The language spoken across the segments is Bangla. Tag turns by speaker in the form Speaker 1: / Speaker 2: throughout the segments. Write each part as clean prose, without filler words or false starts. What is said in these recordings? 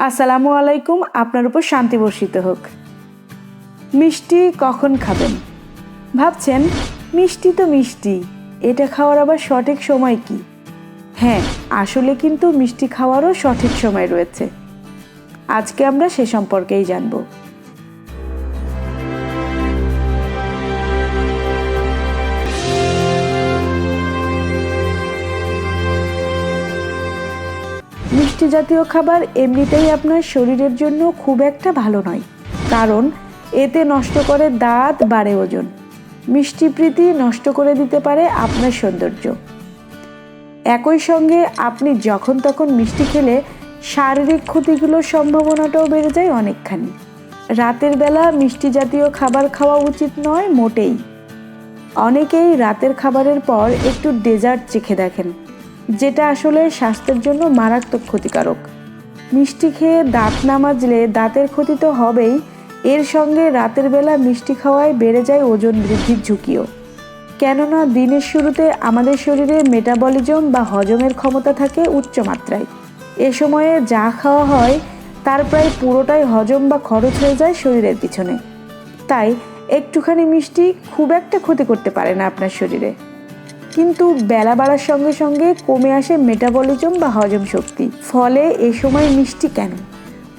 Speaker 1: আসসালামু আলাইকুম। আপনার উপর শান্তি বর্ষিত হোক। মিষ্টি কখন খাবেন ভাবছেন? মিষ্টি তো মিষ্টি, এটা খাওয়ার আবার সঠিক সময় কি? হ্যাঁ, আসলে কিন্তু মিষ্টি খাওয়ারও সঠিক সময় রয়েছে। আজকে আমরা সে সম্পর্কেই জানব। মিষ্টি জাতীয় খাবার এমনিতেই আপনার শরীরের জন্য খুব একটা ভালো নয়, কারণ এতে নষ্ট করে দাঁত, বাড়ে ওজন। মিষ্টি প্রীতি নষ্ট করে দিতে পারে আপনার সৌন্দর্য। একই সঙ্গে আপনি যখন তখন মিষ্টি খেলে শারীরিক ক্ষতিগুলোর সম্ভাবনাটাও বেড়ে যায় অনেকখানি। রাতের বেলা মিষ্টি জাতীয় খাবার খাওয়া উচিত নয় মোটেই। অনেকেই রাতের খাবারের পর একটু ডেজার্ট চেখে দেখেন, যেটা আসলে স্বাস্থ্যের জন্য মারাত্মক ক্ষতিকারক। মিষ্টি খেয়ে দাঁত না মাজলে দাঁতের ক্ষতি তো হবেই, এর সঙ্গে রাতের বেলা মিষ্টি খাওয়ায় বেড়ে যায় ওজন বৃদ্ধির ঝুঁকিও। কেননা দিনের শুরুতে আমাদের শরীরে মেটাবলিজম বা হজমের ক্ষমতা থাকে উচ্চ মাত্রায়। এ সময়ে যা খাওয়া হয় তার প্রায় পুরোটাই হজম বা খরচ হয়ে যায় শরীরের পিছনে। তাই একটুখানি মিষ্টি খুব একটা ক্ষতি করতে পারে না আপনার শরীরে। কিন্তু বেলা বাড়ার সঙ্গে সঙ্গে কমে আসে মেটাবলিজম বা হজম শক্তি। ফলে এ সময় মিষ্টি কেন,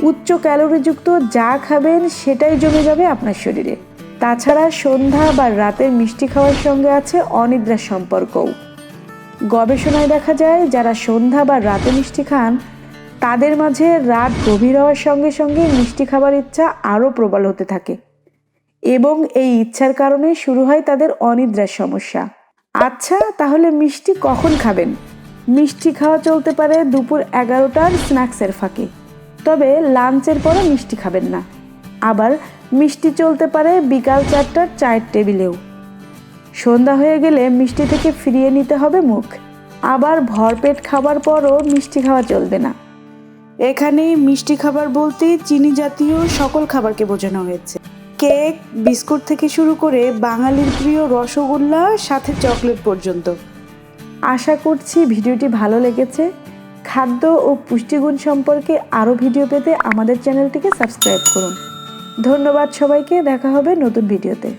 Speaker 1: উচ্চ ক্যালোরিযুক্ত যা খাবেন সেটাই জমে যাবে আপনার শরীরে। তাছাড়া সন্ধ্যা বা রাতের মিষ্টি খাওয়ার সঙ্গে আছে অনিদ্রার সম্পর্কও। গবেষণায় দেখা যায় যারা সন্ধ্যা বা রাতে মিষ্টি খান তাদের মাঝে রাত গভীর হওয়ার সঙ্গে সঙ্গে মিষ্টি খাবার ইচ্ছা আরও প্রবল হতে থাকে এবং এই ইচ্ছার কারণে শুরু হয় তাদের অনিদ্রার সমস্যা। আচ্ছা, তাহলে মিষ্টি কখন খাবেন? মিষ্টি খাওয়া চলতে পারে দুপুর 11টার স্ন্যাক্সের ফাঁকে, তবে লাঞ্চের পরে মিষ্টি খাবেন না। আবার মিষ্টি চলতে পারে বিকাল 4টার চায়ের টেবিলেও। সন্ধ্যা হয়ে গেলে মিষ্টি থেকে ফিরিয়ে নিতে হবে মুখ। আবার ভরপেট খাবার পরও মিষ্টি খাওয়া চলবে না। এখানে মিষ্টি খাবার বলতে চিনি জাতীয় সকল খাবারকে বোঝানো হয়েছে। কেক, বিস্কুট থেকে শুরু করে বাঙালির প্রিয় রসগোল্লা, সাথে চকলেট পর্যন্ত। আশা করছি ভিডিওটি ভালো লেগেছে। খাদ্য ও পুষ্টিগুণ সম্পর্কে আরও ভিডিও পেতে আমাদের চ্যানেলটিকে সাবস্ক্রাইব করুন। ধন্যবাদ সবাইকে, দেখা হবে নতুন ভিডিওতে।